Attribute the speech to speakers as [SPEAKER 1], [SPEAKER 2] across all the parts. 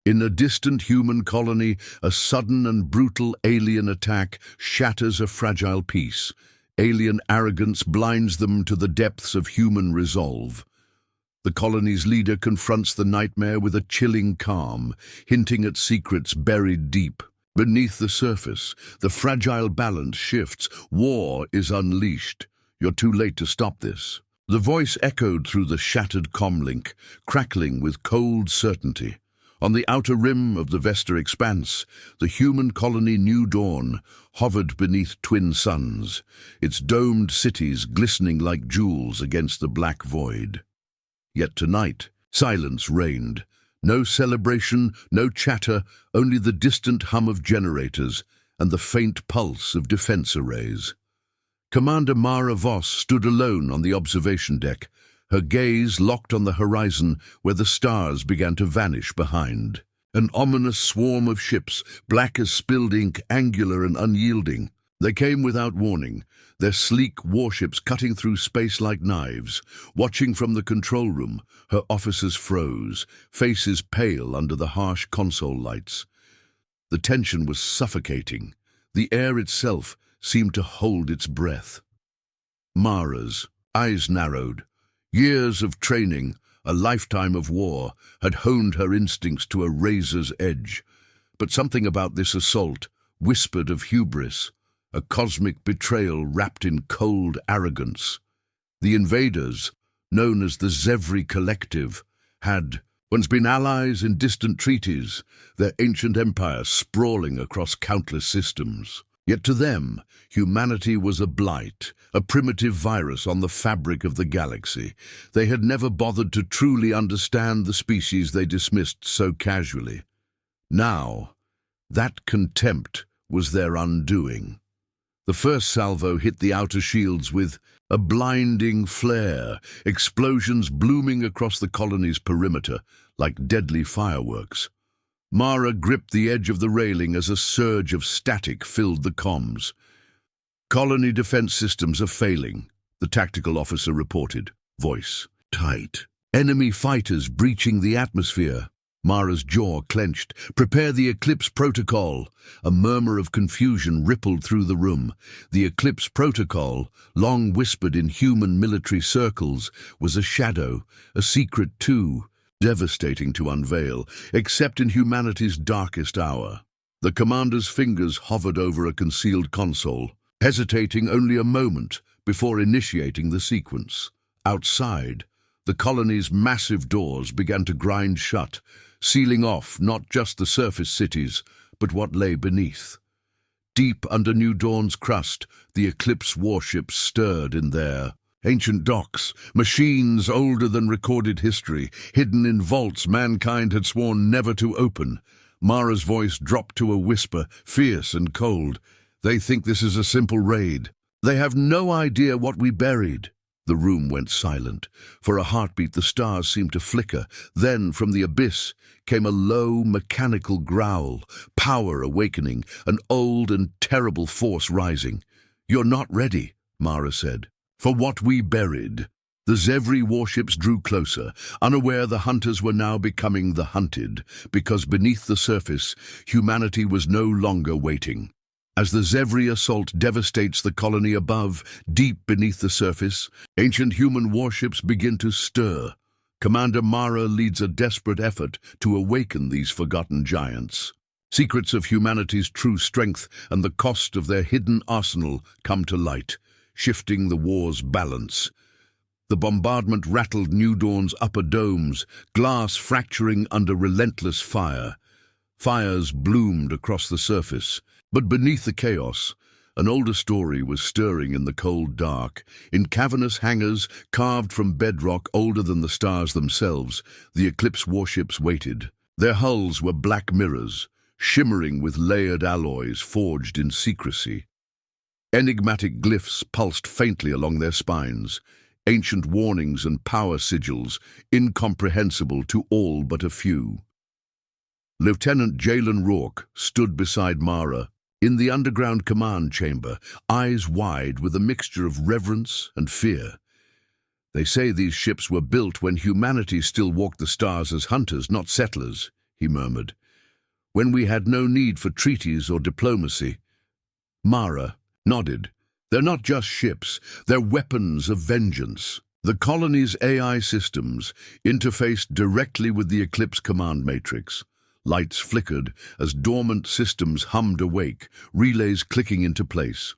[SPEAKER 1] In a distant human colony, a sudden and brutal alien attack shatters a fragile peace. Alien arrogance blinds them to the depths of human resolve. The colony's leader confronts the nightmare with a chilling calm, hinting at secrets buried deep. Beneath the surface, the fragile balance shifts. War is unleashed. You're too late to stop this. The voice echoed through the shattered comlink, crackling with cold certainty. On the outer rim of the Vesta expanse, the human colony New Dawn hovered beneath twin suns, its domed cities glistening like jewels against the black void. Yet tonight, silence reigned. No celebration, no chatter, only the distant hum of generators and the faint pulse of defense arrays. Commander Mara Voss stood alone on the observation deck, her gaze locked on the horizon where the stars began to vanish behind. An ominous swarm of ships, black as spilled ink, angular and unyielding. They came without warning, their sleek warships cutting through space like knives. Watching from the control room, her officers froze, faces pale under the harsh console lights. The tension was suffocating. The air itself seemed to hold its breath. Mara's eyes narrowed. Years of training, a lifetime of war, had honed her instincts to a razor's edge. But something about this assault whispered of hubris, a cosmic betrayal wrapped in cold arrogance. The invaders, known as the Zevri Collective, had once been allies in distant treaties, their ancient empire sprawling across countless systems. Yet to them, humanity was a blight, a primitive virus on the fabric of the galaxy. They had never bothered to truly understand the species they dismissed so casually. Now, that contempt was their undoing. The first salvo hit the outer shields with a blinding flare, explosions blooming across the colony's perimeter like deadly fireworks. Mara gripped the edge of the railing as a surge of static filled the comms. "Colony defense systems are failing," the tactical officer reported, voice tight. "Enemy fighters breaching the atmosphere." Mara's jaw clenched. "Prepare the Eclipse Protocol." A murmur of confusion rippled through the room. The Eclipse Protocol, long whispered in human military circles, was a shadow, a secret too, devastating to unveil, except in humanity's darkest hour. The commander's fingers hovered over a concealed console, hesitating only a moment before initiating the sequence. Outside, the colony's massive doors began to grind shut, sealing off not just the surface cities, but what lay beneath. Deep under New Dawn's crust, the Eclipse warships stirred in there. Ancient docks, machines older than recorded history, hidden in vaults mankind had sworn never to open. Mara's voice dropped to a whisper, fierce and cold. "They think this is a simple raid. They have no idea what we buried." The room went silent. For a heartbeat, the stars seemed to flicker. Then, from the abyss, came a low, mechanical growl, power awakening, an old and terrible force rising. "You're not ready," Mara said. "For what we buried." The Zevri warships drew closer, unaware the hunters were now becoming the hunted, because beneath the surface, humanity was no longer waiting. As the Zevri assault devastates the colony above, deep beneath the surface, ancient human warships begin to stir. Commander Mara leads a desperate effort to awaken these forgotten giants. Secrets of humanity's true strength and the cost of their hidden arsenal come to light, shifting the war's balance. The bombardment rattled New Dawn's upper domes, glass fracturing under relentless fire. Fires bloomed across the surface, but beneath the chaos, an older story was stirring in the cold dark. In cavernous hangars, carved from bedrock older than the stars themselves, the Eclipse warships waited. Their hulls were black mirrors, shimmering with layered alloys forged in secrecy. Enigmatic glyphs pulsed faintly along their spines, ancient warnings and power sigils, incomprehensible to all but a few. Lieutenant Jalen Rourke stood beside Mara, in the underground command chamber, eyes wide with a mixture of reverence and fear. "They say these ships were built when humanity still walked the stars as hunters, not settlers," he murmured, "when we had no need for treaties or diplomacy." Mara nodded. "They're not just ships, they're weapons of vengeance." The colony's AI systems interfaced directly with the Eclipse command matrix. Lights flickered as dormant systems hummed awake, relays clicking into place.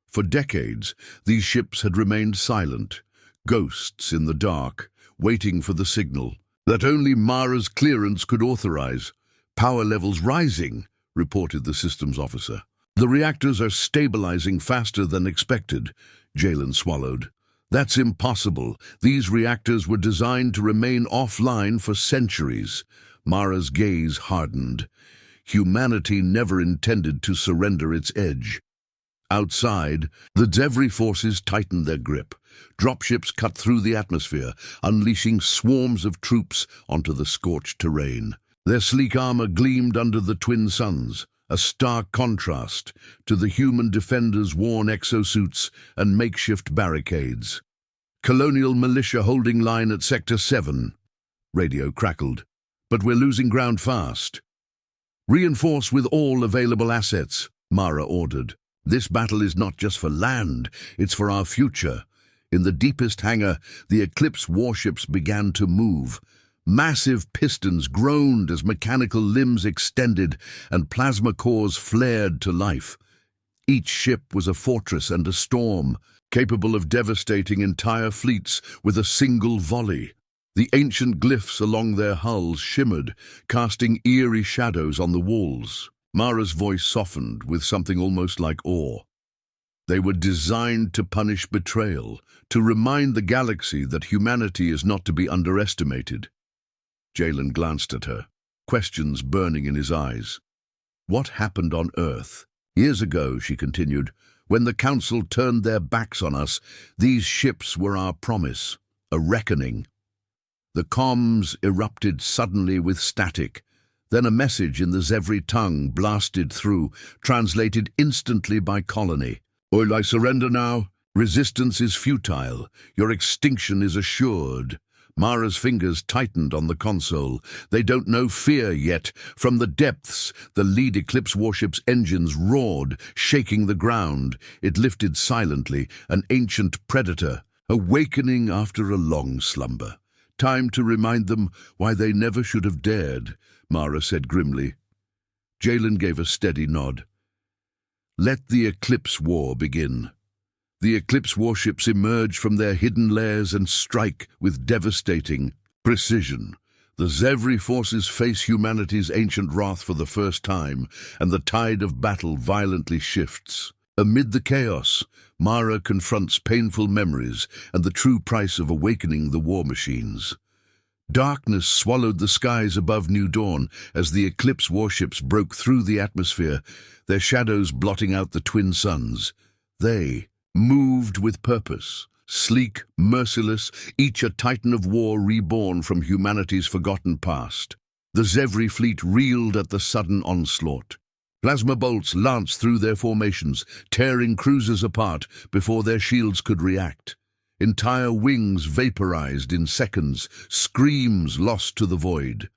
[SPEAKER 1] For decades, these ships had remained silent, ghosts in the dark, waiting for the signal that only Mara's clearance could authorize. "Power levels rising," reported the systems officer. "The reactors are stabilizing faster than expected," Jalen swallowed. "That's impossible. These reactors were designed to remain offline for centuries." Mara's gaze hardened. Humanity never intended to surrender its edge. Outside, the Zevri forces tightened their grip. Dropships cut through the atmosphere, unleashing swarms of troops onto the scorched terrain. Their sleek armor gleamed under the twin suns, a stark contrast to the human defenders' worn exosuits and makeshift barricades. "Colonial militia holding line at Sector 7. Radio crackled. "But we're losing ground fast." "Reinforce with all available assets," Mara ordered. "This battle is not just for land, it's for our future." In the deepest hangar, the Eclipse warships began to move. Massive pistons groaned as mechanical limbs extended and plasma cores flared to life. Each ship was a fortress and a storm, capable of devastating entire fleets with a single volley. The ancient glyphs along their hulls shimmered, casting eerie shadows on the walls. Mara's voice softened with something almost like awe. They were designed to punish betrayal, to remind the galaxy that humanity is not to be underestimated. Jalen glanced at her, questions burning in his eyes. "What happened on Earth? Years ago," she continued, "when the Council turned their backs on us, these ships were our promise, a reckoning." The comms erupted suddenly with static. Then a message in the Zevri tongue blasted through, translated instantly by Colony. "Oil, I surrender now. Resistance is futile. Your extinction is assured." Mara's fingers tightened on the console. "They don't know fear yet." From the depths, the lead Eclipse warship's engines roared, shaking the ground. It lifted silently, an ancient predator, awakening after a long slumber. "Time to remind them why they never should have dared," Mara said grimly. Jalen gave a steady nod. "Let the Eclipse War begin." The Eclipse warships emerge from their hidden lairs and strike with devastating precision. The Zevri forces face humanity's ancient wrath for the first time, and the tide of battle violently shifts. Amid the chaos, Mara confronts painful memories and the true price of awakening the war machines. Darkness swallowed the skies above New Dawn as the Eclipse warships broke through the atmosphere, their shadows blotting out the twin suns. They moved with purpose, sleek, merciless, each a titan of war reborn from humanity's forgotten past. The Zevri fleet reeled at the sudden onslaught. Plasma bolts lanced through their formations, tearing cruisers apart before their shields could react. Entire wings vaporized in seconds, screams lost to the void.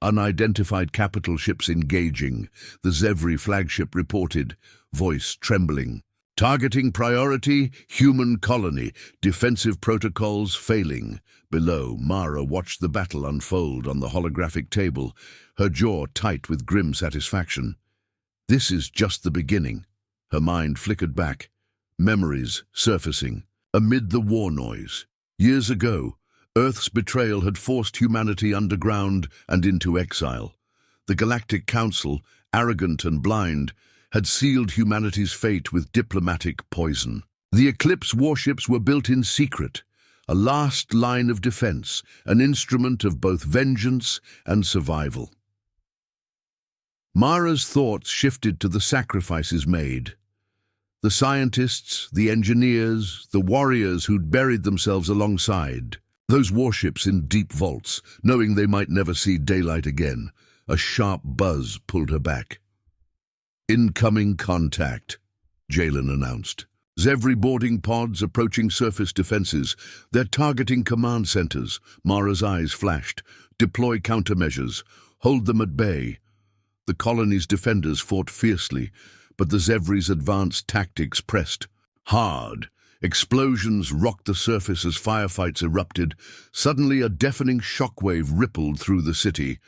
[SPEAKER 1] Unidentified capital ships engaging, the Zevri flagship reported, voice trembling. "Targeting priority, human colony, defensive protocols failing." Below, Mara watched the battle unfold on the holographic table, her jaw tight with grim satisfaction. This is just the beginning. Her mind flickered back, memories surfacing. Amid the war noise, years ago, Earth's betrayal had forced humanity underground and into exile. The Galactic Council, arrogant and blind, had sealed humanity's fate with diplomatic poison. The Eclipse warships were built in secret, a last line of defense, an instrument of both vengeance and survival. Mara's thoughts shifted to the sacrifices made. The scientists, the engineers, the warriors who'd buried themselves alongside. Those warships in deep vaults, knowing they might never see daylight again. A sharp buzz pulled her back. "Incoming contact," Jalen announced. Zevri boarding pods approaching surface defenses. They're targeting command centers. Mara's eyes flashed. "Deploy countermeasures. Hold them at bay. The colony's defenders fought fiercely, but the Zevri's advanced tactics pressed hard. Explosions rocked the surface as firefights erupted. Suddenly, a deafening shockwave rippled through the city.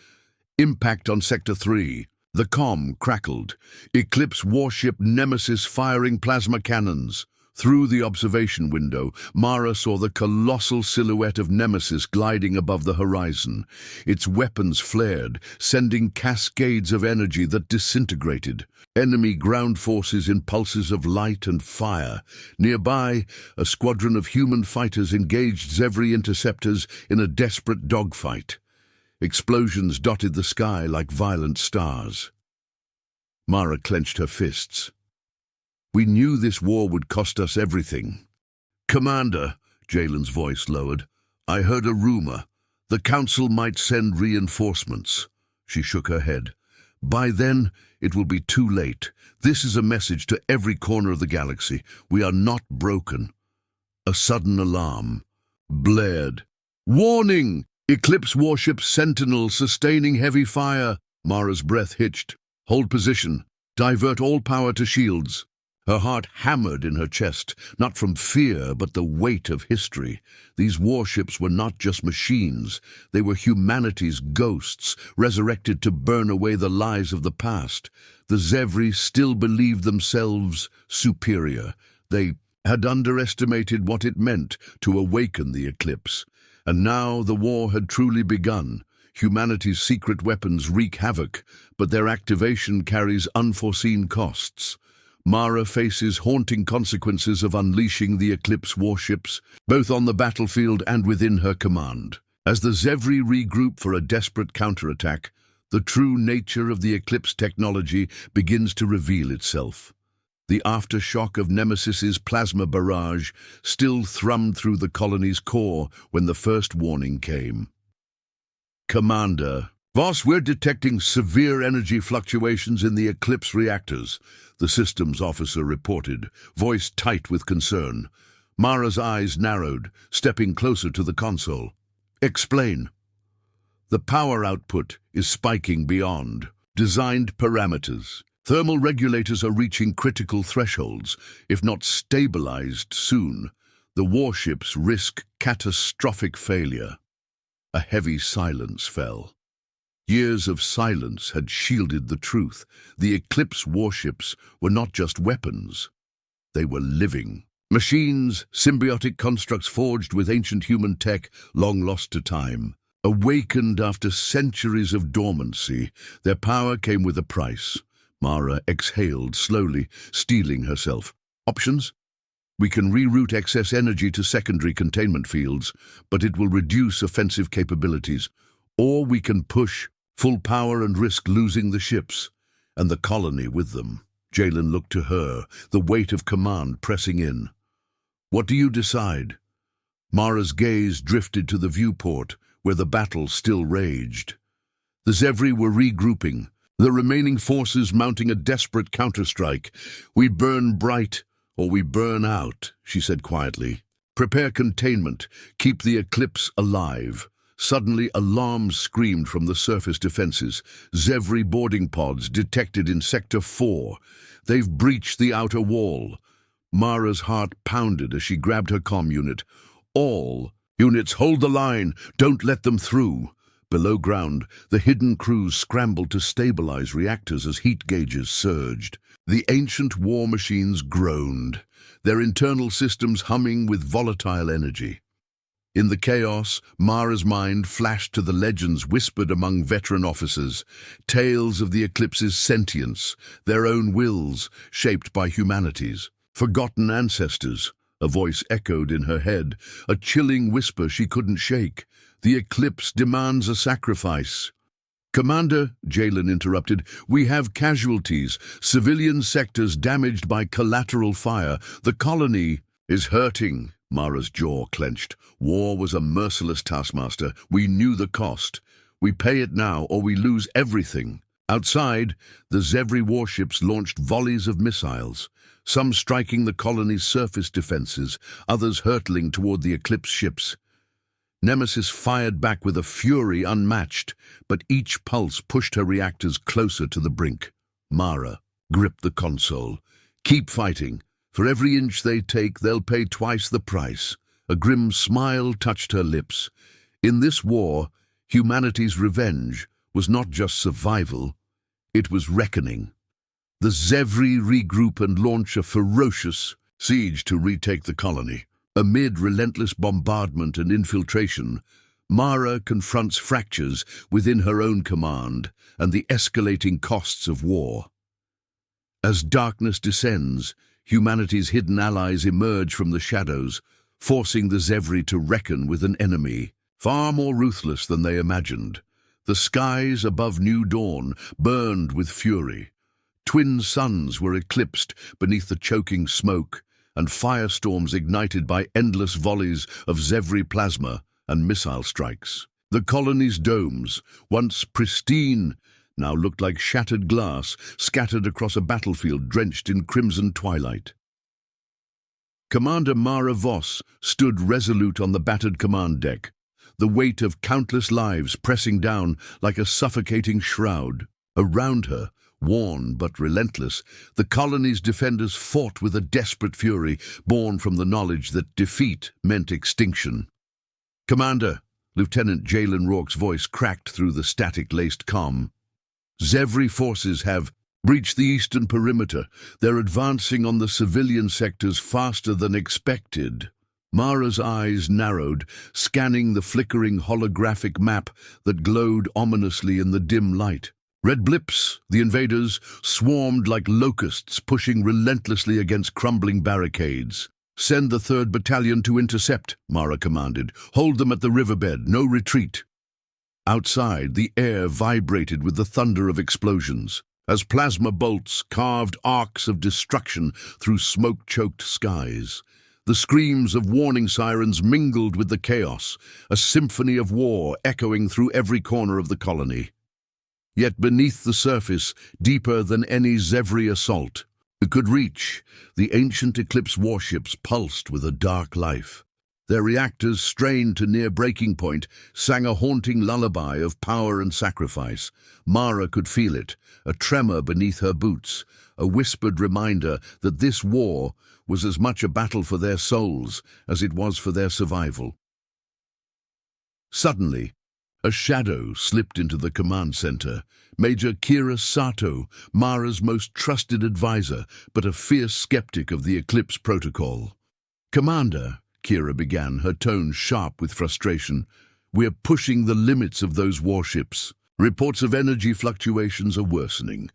[SPEAKER 1] Impact on Sector 3. The comm crackled. Eclipse warship Nemesis firing plasma cannons. Through the observation window, Mara saw the colossal silhouette of Nemesis gliding above the horizon. Its weapons flared, sending cascades of energy that disintegrated. Enemy ground forces in pulses of light and fire. Nearby, a squadron of human fighters engaged Zevri interceptors in a desperate dogfight. Explosions dotted the sky like violent stars. Mara clenched her fists. We knew this war would cost us everything. Commander, Jalen's voice lowered, I heard a rumor. The Council might send reinforcements. She shook her head. By then, it will be too late. This is a message to every corner of the galaxy. We are not broken. A sudden alarm blared. Warning! Eclipse warship Sentinel sustaining heavy fire. Mara's breath hitched. Hold position. Divert all power to shields. Her heart hammered in her chest, not from fear, but the weight of history. These warships were not just machines. They were humanity's ghosts, resurrected to burn away the lies of the past. The Zevri still believed themselves superior. They had underestimated what it meant to awaken the eclipse. And now the war had truly begun. Humanity's secret weapons wreak havoc, but their activation carries unforeseen costs. Mara faces haunting consequences of unleashing the Eclipse warships, both on the battlefield and within her command. As the Zevri regroup for a desperate counterattack, the true nature of the Eclipse technology begins to reveal itself. The aftershock of Nemesis's plasma barrage still thrummed through the colony's core when the first warning came. Commander, Voss, we're detecting severe energy fluctuations in the Eclipse reactors, the systems officer reported, voice tight with concern. Mara's eyes narrowed, stepping closer to the console. Explain. The power output is spiking beyond designed parameters. Thermal regulators are reaching critical thresholds. If not stabilized soon, the warships risk catastrophic failure. A heavy silence fell. Years of silence had shielded the truth. The Eclipse warships were not just weapons. They were living machines, symbiotic constructs forged with ancient human tech long lost to time. Awakened after centuries of dormancy, their power came with a price. Mara exhaled slowly, steeling herself. Options? We can reroute excess energy to secondary containment fields, but it will reduce offensive capabilities. Or we can push full power and risk losing the ships, and the colony with them. Jalen looked to her, the weight of command pressing in. What do you decide? Mara's gaze drifted to the viewport, where the battle still raged. The Zevri were regrouping, the remaining forces mounting a desperate counterstrike. We burn bright, or we burn out, she said quietly. Prepare containment, keep the Eclipse alive. Suddenly, alarms screamed from the surface defenses. Zevri boarding pods detected in Sector 4. They've breached the outer wall. Mara's heart pounded as she grabbed her comm unit. All units, hold the line. Don't let them through. Below ground, the hidden crews scrambled to stabilize reactors as heat gauges surged. The ancient war machines groaned, their internal systems humming with volatile energy. In the chaos, Mara's mind flashed to the legends whispered among veteran officers, tales of the Eclipse's sentience, their own wills shaped by humanity's forgotten ancestors. A voice echoed in her head, a chilling whisper she couldn't shake. The Eclipse demands a sacrifice. Commander, Jalen interrupted, we have casualties, civilian sectors damaged by collateral fire. The colony is hurting. Mara's jaw clenched. War was a merciless taskmaster. We knew the cost. We pay it now or we lose everything. Outside, the Zevri warships launched volleys of missiles, some striking the colony's surface defenses, others hurtling toward the Eclipse ships. Nemesis fired back with a fury unmatched, but each pulse pushed her reactors closer to the brink. Mara gripped the console. "Keep fighting. For every inch they take, they'll pay twice the price." A grim smile touched her lips. In this war, humanity's revenge was not just survival, it was reckoning. The Zevri regroup and launch a ferocious siege to retake the colony. Amid relentless bombardment and infiltration, Mara confronts fractures within her own command and the escalating costs of war. As darkness descends, humanity's hidden allies emerge from the shadows, forcing the Zevri to reckon with an enemy far more ruthless than they imagined. The skies above New Dawn burned with fury. Twin suns were eclipsed beneath the choking smoke, and firestorms ignited by endless volleys of Zevri plasma and missile strikes. The colony's domes, once pristine, now looked like shattered glass scattered across a battlefield drenched in crimson twilight. Commander Mara Voss stood resolute on the battered command deck, the weight of countless lives pressing down like a suffocating shroud. Around her, worn but relentless, the colony's defenders fought with a desperate fury born from the knowledge that defeat meant extinction. "Commander," Lieutenant Jalen Rourke's voice cracked through the static-laced comm. "Zevri forces have breached the eastern perimeter. They're advancing on the civilian sectors faster than expected." Mara's eyes narrowed, scanning the flickering holographic map that glowed ominously in the dim light. Red blips, the invaders, swarmed like locusts, pushing relentlessly against crumbling barricades. "Send the 3rd Battalion to intercept," Mara commanded. "Hold them at the riverbed, no retreat." Outside, the air vibrated with the thunder of explosions, as plasma bolts carved arcs of destruction through smoke-choked skies. The screams of warning sirens mingled with the chaos, a symphony of war echoing through every corner of the colony. Yet beneath the surface, deeper than any Zevri assault could reach, the ancient Eclipse warships pulsed with a dark life. Their reactors, strained to near breaking point, sang a haunting lullaby of power and sacrifice. Mara could feel it, a tremor beneath her boots, a whispered reminder that this war was as much a battle for their souls as it was for their survival. Suddenly, a shadow slipped into the command center. Major Kira Sato, Mara's most trusted advisor, but a fierce skeptic of the Eclipse protocol. "Commander," Kira began, her tone sharp with frustration, "we're pushing the limits of those warships. Reports of energy fluctuations are worsening.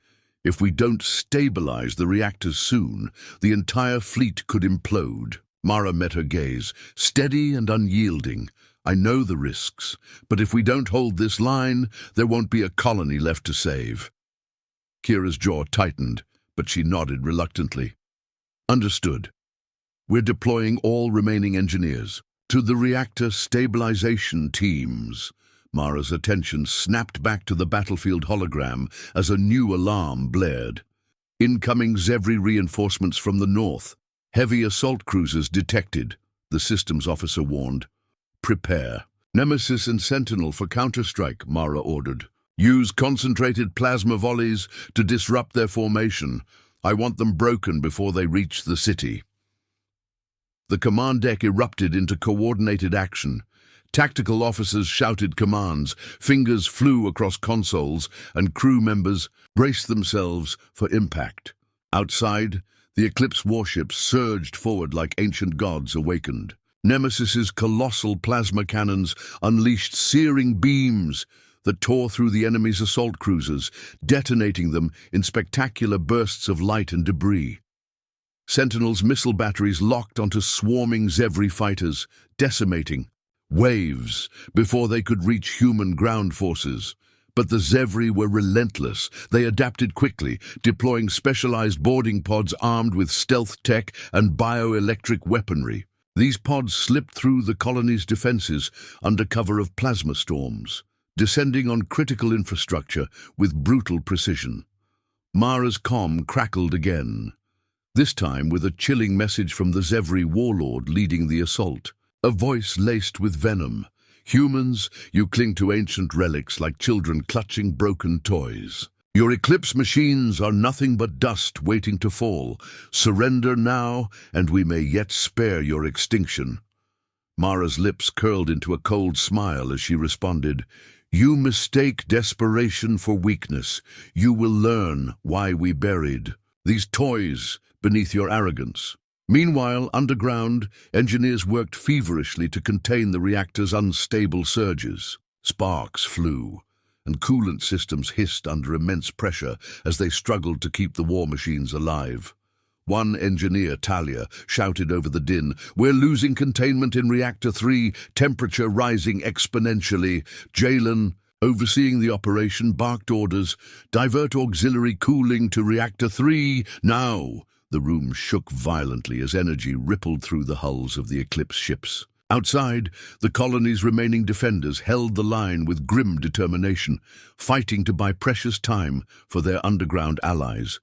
[SPEAKER 1] If we don't stabilize the reactors soon, the entire fleet could implode." Mara met her gaze, steady and unyielding. "I know the risks, but if we don't hold this line, there won't be a colony left to save." Kira's jaw tightened, but she nodded reluctantly. "Understood. We're deploying all remaining engineers to the reactor stabilization teams." Mara's attention snapped back to the battlefield hologram as a new alarm blared. "Incoming Zevri reinforcements from the north. Heavy assault cruisers detected," the systems officer warned. "Prepare. Nemesis and Sentinel for counterstrike," Mara ordered. "Use concentrated plasma volleys to disrupt their formation. I want them broken before they reach the city." The command deck erupted into coordinated action. Tactical officers shouted commands, fingers flew across consoles, and crew members braced themselves for impact. Outside, the Eclipse warships surged forward like ancient gods awakened. Nemesis's colossal plasma cannons unleashed searing beams that tore through the enemy's assault cruisers, detonating them in spectacular bursts of light and debris. Sentinel's missile batteries locked onto swarming Zevri fighters, decimating waves before they could reach human ground forces. But the Zevri were relentless. They adapted quickly, deploying specialized boarding pods armed with stealth tech and bioelectric weaponry. These pods slipped through the colony's defenses under cover of plasma storms, descending on critical infrastructure with brutal precision. Mara's comm crackled again, this time with a chilling message from the Zevri warlord leading the assault. A voice laced with venom. Humans, you cling to ancient relics like children clutching broken toys. Your Eclipse machines are nothing but dust waiting to fall. Surrender now, and we may yet spare your extinction. Mara's lips curled into a cold smile as she responded, "You mistake desperation for weakness. You will learn why we buried these toys beneath your arrogance." Meanwhile, underground, engineers worked feverishly to contain the reactor's unstable surges. Sparks flew, and coolant systems hissed under immense pressure as they struggled to keep the war machines alive. One engineer, Talia, shouted over the din, "We're losing containment in Reactor 3, temperature rising exponentially." Jalen, overseeing the operation, barked orders, "Divert auxiliary cooling to Reactor 3, now!" The room shook violently as energy rippled through the hulls of the Eclipse ships. Outside, the colony's remaining defenders held the line with grim determination, fighting to buy precious time for their underground allies.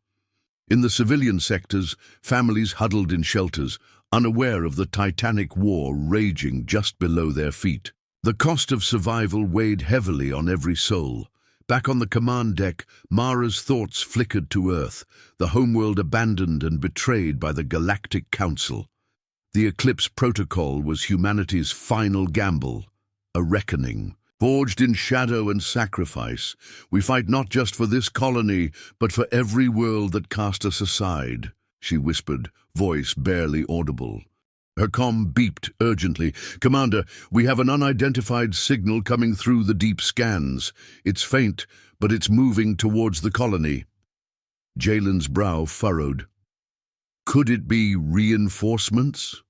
[SPEAKER 1] In the civilian sectors, families huddled in shelters, unaware of the titanic war raging just below their feet. The cost of survival weighed heavily on every soul. Back on the command deck, Mara's thoughts flickered to Earth, the homeworld abandoned and betrayed by the Galactic Council. The Eclipse Protocol was humanity's final gamble, a reckoning. Forged in shadow and sacrifice, we fight not just for this colony, but for every world that cast us aside, she whispered, voice barely audible. Her comm beeped urgently. "Commander, we have an unidentified signal coming through the deep scans. It's faint, but it's moving towards the colony." Jalen's brow furrowed. Could it be reinforcements?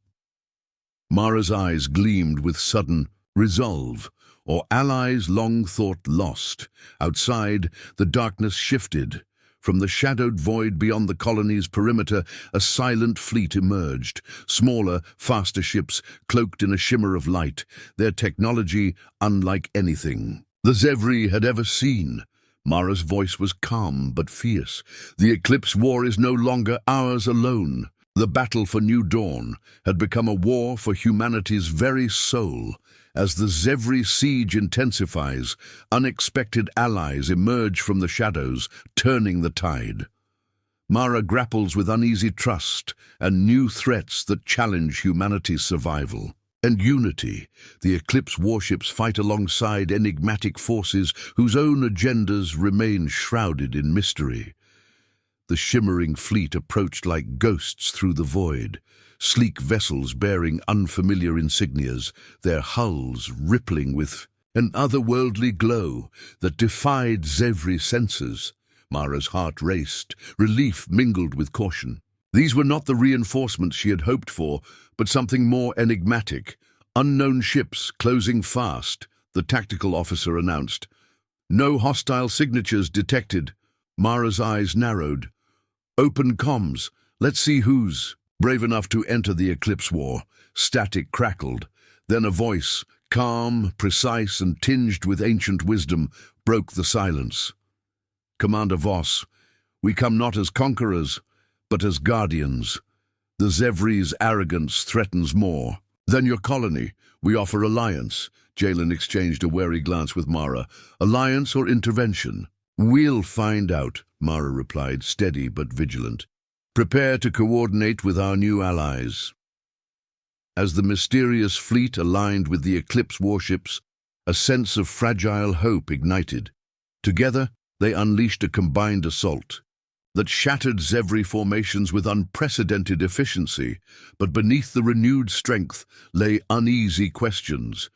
[SPEAKER 1] Mara's eyes gleamed with sudden resolve, or allies long thought lost. Outside, the darkness shifted. From the shadowed void beyond the colony's perimeter, a silent fleet emerged. Smaller, faster ships, cloaked in a shimmer of light, their technology unlike anything the Zevri had ever seen. Mara's voice was calm but fierce. The Eclipse War is no longer ours alone. The battle for New Dawn had become a war for humanity's very soul. As the Zevri siege intensifies, unexpected allies emerge from the shadows, turning the tide. Mara grapples with uneasy trust and new threats that challenge humanity's survival. And unity, the Eclipse warships fight alongside enigmatic forces whose own agendas remain shrouded in mystery. The shimmering fleet approached like ghosts through the void, sleek vessels bearing unfamiliar insignias, their hulls rippling with an otherworldly glow that defied Zevri's senses. Mara's heart raced, relief mingled with caution. These were not the reinforcements she had hoped for, but something more enigmatic. Unknown ships closing fast, the tactical officer announced. No hostile signatures detected. Mara's eyes narrowed. Open comms. Let's see who's brave enough to enter the Eclipse War. Static crackled. Then a voice, calm, precise, and tinged with ancient wisdom, broke the silence. "Commander Voss, we come not as conquerors, but as guardians. The Zevri's arrogance threatens more than your colony. We offer alliance." Jalen exchanged a wary glance with Mara. "Alliance or intervention?" "We'll find out," Mara replied, steady but vigilant. "Prepare to coordinate with our new allies." As the mysterious fleet aligned with the Eclipse warships, a sense of fragile hope ignited. Together, they unleashed a combined assault that shattered Zevri formations with unprecedented efficiency, but beneath the renewed strength lay uneasy questions.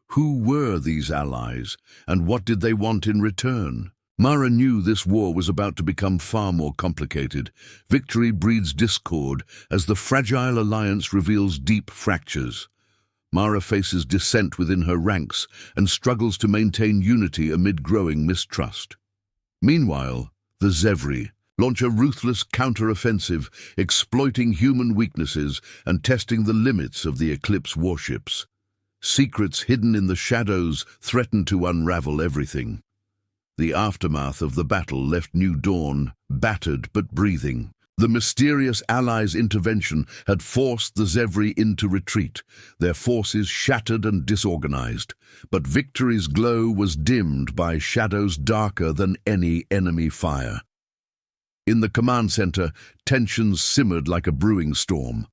[SPEAKER 1] Who were these allies, and what did they want in return? Mara knew this war was about to become far more complicated. Victory breeds discord as the fragile alliance reveals deep fractures. Mara faces dissent within her ranks and struggles to maintain unity amid growing mistrust. Meanwhile, the Zevri launch a ruthless counter-offensive, exploiting human weaknesses and testing the limits of the Eclipse warships. Secrets hidden in the shadows threaten to unravel everything. The aftermath of the battle left New Dawn battered but breathing. The mysterious Allies' intervention had forced the Zevri into retreat, their forces shattered and disorganized. But victory's glow was dimmed by shadows darker than any enemy fire. In the command center, tensions simmered like a brewing storm.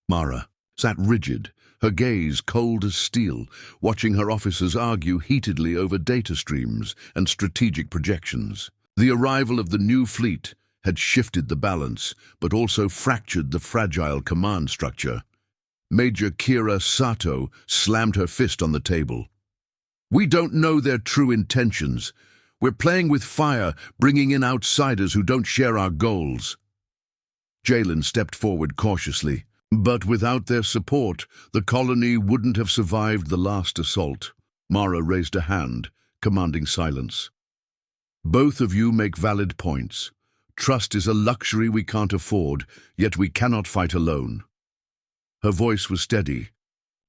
[SPEAKER 1] Mara sat rigid, her gaze cold as steel, watching her officers argue heatedly over data streams and strategic projections. The arrival of the new fleet had shifted the balance, but also fractured the fragile command structure. Major Kira Sato slammed her fist on the table. "We don't know their true intentions. We're playing with fire, bringing in outsiders who don't share our goals." Jalen stepped forward cautiously. But without their support, the colony wouldn't have survived the last assault. Mara raised a hand, commanding silence. "Both of you make valid points. Trust is a luxury we can't afford, yet we cannot fight alone." Her voice was steady,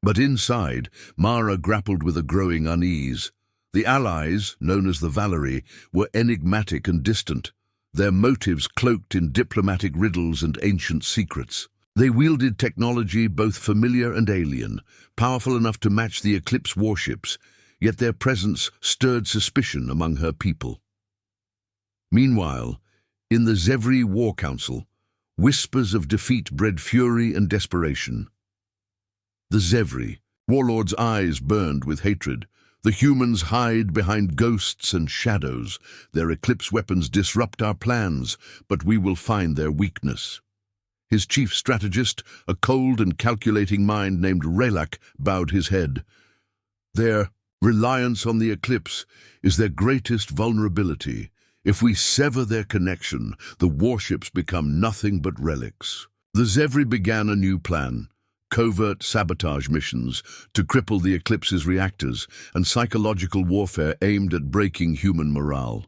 [SPEAKER 1] but inside, Mara grappled with a growing unease. The Allies, known as the Valerie, were enigmatic and distant, their motives cloaked in diplomatic riddles and ancient secrets. They wielded technology both familiar and alien, powerful enough to match the Eclipse warships, yet their presence stirred suspicion among her people. Meanwhile, in the Zevri War Council, whispers of defeat bred fury and desperation. The Zevri, Warlord's eyes burned with hatred. The humans hide behind ghosts and shadows. Their Eclipse weapons disrupt our plans, but we will find their weakness. His chief strategist, a cold and calculating mind named Relak, bowed his head. Their reliance on the Eclipse is their greatest vulnerability. If we sever their connection, the warships become nothing but relics. The Zevri began a new plan: covert sabotage missions to cripple the Eclipse's reactors and psychological warfare aimed at breaking human morale.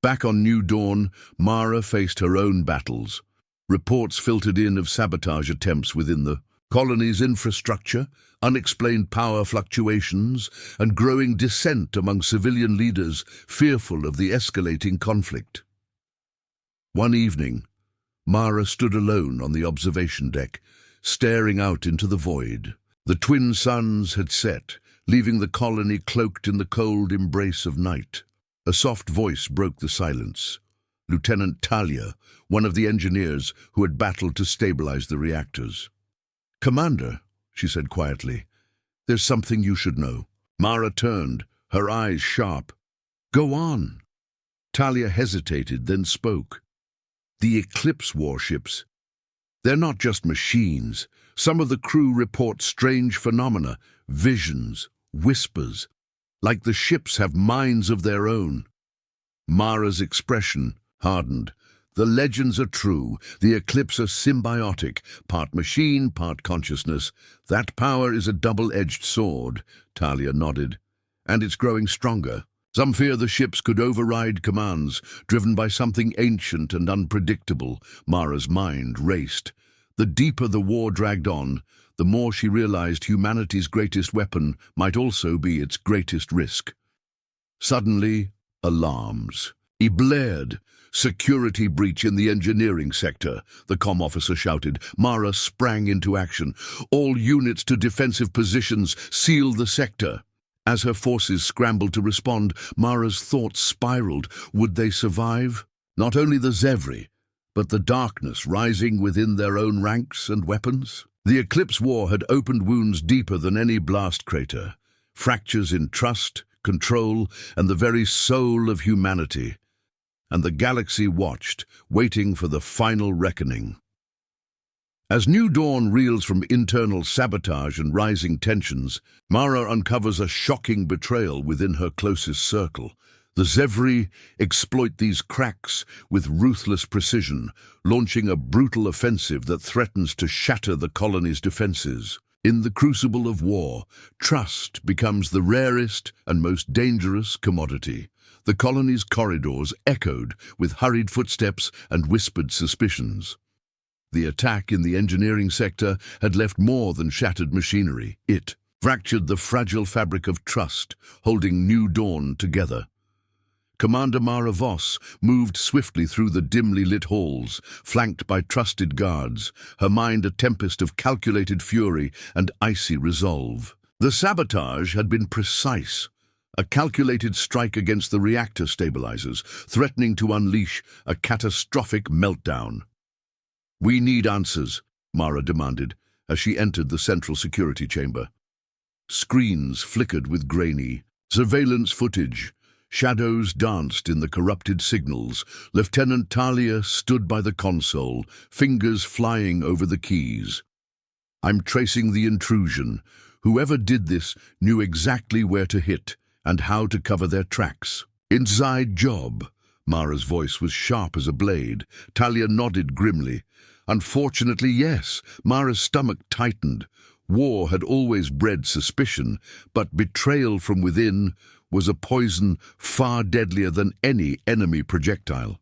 [SPEAKER 1] Back on New Dawn, Mara faced her own battles. Reports filtered in of sabotage attempts within the colony's infrastructure, unexplained power fluctuations, and growing dissent among civilian leaders fearful of the escalating conflict. One evening, Mara stood alone on the observation deck, staring out into the void. The twin suns had set, leaving the colony cloaked in the cold embrace of night. A soft voice broke the silence. Lieutenant Talia, one of the engineers who had battled to stabilize the reactors. "Commander," she said quietly, "there's something you should know." Mara turned, her eyes sharp. "Go on." Talia hesitated, then spoke. "The Eclipse warships. They're not just machines. Some of the crew report strange phenomena, visions, whispers, like the ships have minds of their own." Mara's expression hardened. "The legends are true. The Eclipse are symbiotic, part machine, part consciousness. That power is a double-edged sword," Talia nodded. "And it's growing stronger. Some fear the ships could override commands, driven by something ancient and unpredictable." Mara's mind raced. The deeper the war dragged on, the more she realized humanity's greatest weapon might also be its greatest risk. Suddenly, alarms. He blared. "Security breach in the engineering sector," the comm officer shouted. Mara sprang into action. "All units to defensive positions, seal the sector." As her forces scrambled to respond, Mara's thoughts spiraled. Would they survive? Not only the Zevri, but the darkness rising within their own ranks and weapons? The Eclipse War had opened wounds deeper than any blast crater. Fractures in trust, control, and the very soul of humanity. And the galaxy watched, waiting for the final reckoning. As New Dawn reels from internal sabotage and rising tensions, Mara uncovers a shocking betrayal within her closest circle. The Zevri exploit these cracks with ruthless precision, launching a brutal offensive that threatens to shatter the colony's defenses. In the crucible of war, trust becomes the rarest and most dangerous commodity. The colony's corridors echoed with hurried footsteps and whispered suspicions. The attack in the engineering sector had left more than shattered machinery. It fractured the fragile fabric of trust, holding New Dawn together. Commander Mara Voss moved swiftly through the dimly lit halls, flanked by trusted guards, her mind a tempest of calculated fury and icy resolve. The sabotage had been precise, a calculated strike against the reactor stabilizers, threatening to unleash a catastrophic meltdown. "We need answers," Mara demanded as she entered the central security chamber. Screens flickered with grainy surveillance footage. Shadows danced in the corrupted signals. Lieutenant Talia stood by the console, fingers flying over the keys. "I'm tracing the intrusion. Whoever did this knew exactly where to hit and how to cover their tracks." "Inside job." Mara's voice was sharp as a blade. Talia nodded grimly. "Unfortunately, yes." Mara's stomach tightened. War had always bred suspicion, but betrayal from within was a poison far deadlier than any enemy projectile.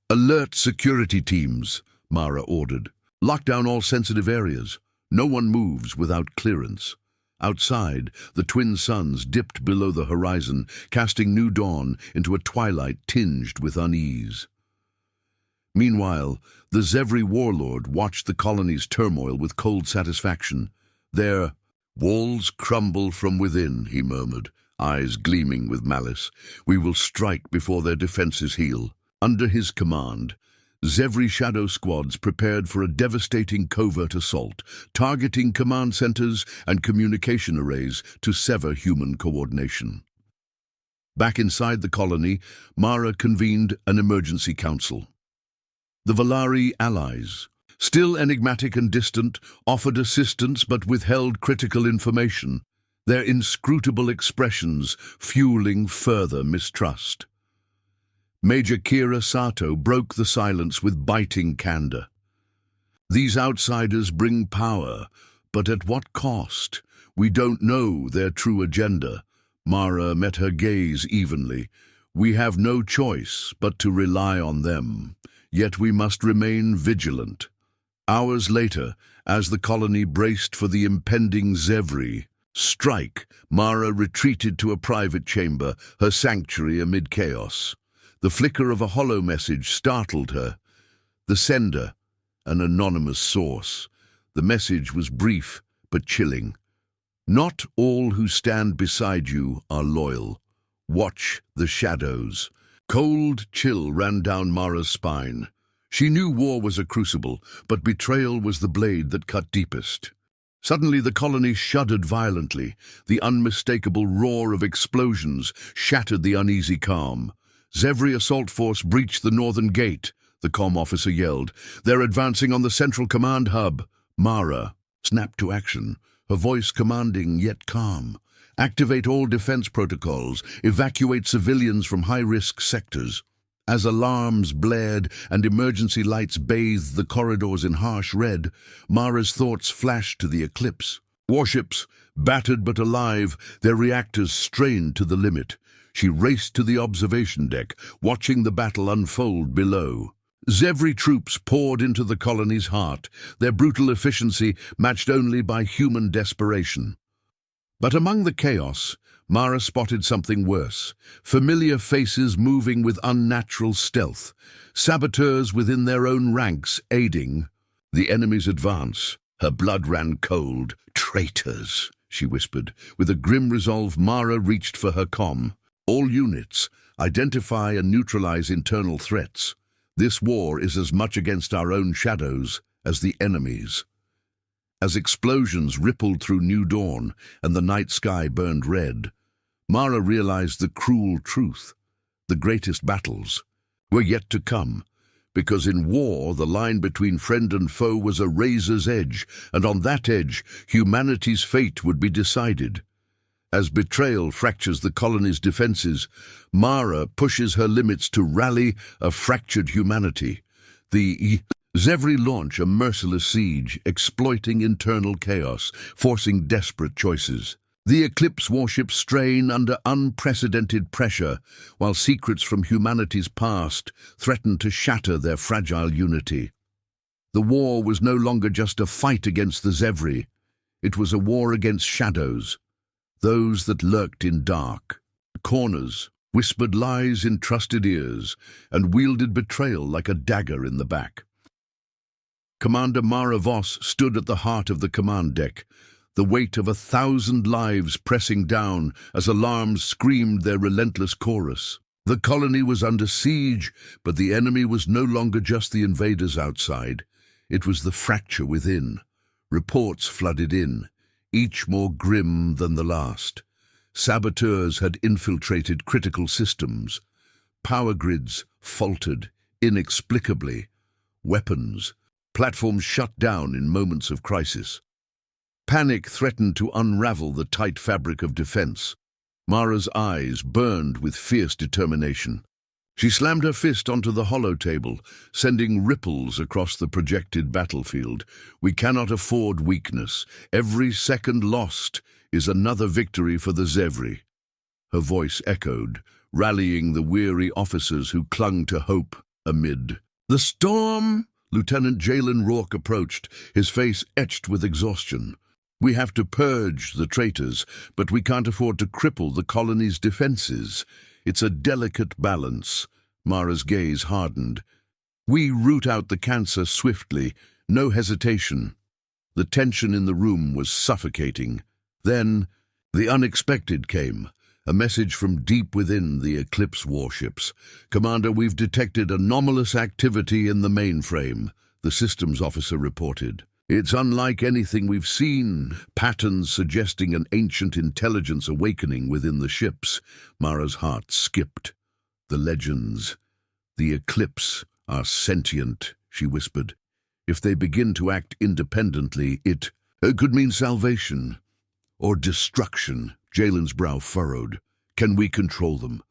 [SPEAKER 1] "Alert security teams," Mara ordered. "Lock down all sensitive areas. No one moves without clearance." Outside, the twin suns dipped below the horizon, casting new dawn into a twilight tinged with unease. Meanwhile, the Zevri warlord watched the colony's turmoil with cold satisfaction. "Their walls crumble from within," he murmured, eyes gleaming with malice. "We will strike before their defenses heal." Under his command, Zevri shadow squads prepared for a devastating covert assault, targeting command centers and communication arrays to sever human coordination. Back inside the colony, Mara convened an emergency council. The Valari allies, still enigmatic and distant, offered assistance but withheld critical information, their inscrutable expressions fueling further mistrust. Major Kira Sato broke the silence with biting candor. "These outsiders bring power, but at what cost? We don't know their true agenda." Mara met her gaze evenly. "We have no choice but to rely on them, yet we must remain vigilant." Hours later, as the colony braced for the impending Zevri strike, Mara retreated to a private chamber, her sanctuary amid chaos. The flicker of a hollow message startled her. The sender, an anonymous source. The message was brief but chilling. "Not all who stand beside you are loyal. Watch the shadows." Cold chill ran down Mara's spine. She knew war was a crucible, but betrayal was the blade that cut deepest. Suddenly the colony shuddered violently. The unmistakable roar of explosions shattered the uneasy calm. "Zevri assault force breached the northern gate," the comm officer yelled. "They're advancing on the central command hub." Mara snapped to action, her voice commanding yet calm. "Activate all defense protocols. Evacuate civilians from high-risk sectors." As alarms blared and emergency lights bathed the corridors in harsh red, Mara's thoughts flashed to the eclipse. Warships, battered but alive, their reactors strained to the limit. She raced to the observation deck, watching the battle unfold below. Zevri troops poured into the colony's heart, their brutal efficiency matched only by human desperation. But among the chaos, Mara spotted something worse. Familiar faces moving with unnatural stealth. Saboteurs within their own ranks aiding the enemy's advance. Her blood ran cold. "Traitors," she whispered. With a grim resolve, Mara reached for her comm. "All units, identify and neutralize internal threats. This war is as much against our own shadows as the enemy's." As explosions rippled through new dawn and the night sky burned red, Mara realized the cruel truth. The greatest battles were yet to come, because in war the line between friend and foe was a razor's edge, and on that edge humanity's fate would be decided. As betrayal fractures the colony's defenses, Mara pushes her limits to rally a fractured humanity. The Zevri launch a merciless siege, exploiting internal chaos, forcing desperate choices. The Eclipse warships strain under unprecedented pressure, while secrets from humanity's past threaten to shatter their fragile unity. The war was no longer just a fight against the Zevri. It was a war against shadows, those that lurked in dark corners, whispered lies in trusted ears, and wielded betrayal like a dagger in the back. Commander Mara Voss stood at the heart of the command deck, the weight of 1,000 lives pressing down as alarms screamed their relentless chorus. The colony was under siege, but the enemy was no longer just the invaders outside. It was the fracture within. Reports flooded in, each more grim than the last. Saboteurs had infiltrated critical systems. Power grids faltered inexplicably. Weapons, platforms shut down in moments of crisis. Panic threatened to unravel the tight fabric of defense. Mara's eyes burned with fierce determination. She slammed her fist onto the holotable, sending ripples across the projected battlefield. We cannot afford weakness. Every second lost is another victory for the Zevri. Her voice echoed, rallying the weary officers who clung to hope amid the storm. Lieutenant Jalen Rourke approached, his face etched with exhaustion. We have to purge the traitors, but we can't afford to cripple the colony's defenses. It's a delicate balance. Mara's gaze hardened. We root out the cancer swiftly, no hesitation. The tension in the room was suffocating. Then, the unexpected came. A message from deep within the Eclipse warships. Commander, we've detected anomalous activity in the mainframe, the systems officer reported. It's unlike anything we've seen, patterns suggesting an ancient intelligence awakening within the ships. Mara's heart skipped. The legends, the Eclipse, are sentient, she whispered. If they begin to act independently, it could mean salvation or destruction. Jalen's brow furrowed. Can we control them?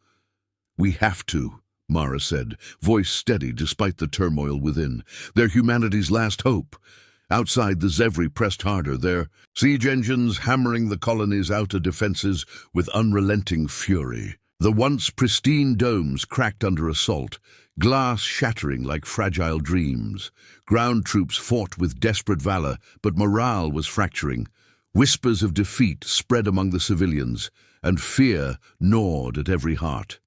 [SPEAKER 1] We have to, Mara said, voice steady despite the turmoil within. They're humanity's last hope. Outside, the Zevri pressed harder, their siege engines hammering the colony's outer defenses with unrelenting fury. The once pristine domes cracked under assault, glass shattering like fragile dreams. Ground troops fought with desperate valor, but morale was fracturing. Whispers of defeat spread among the civilians, and fear gnawed at every heart.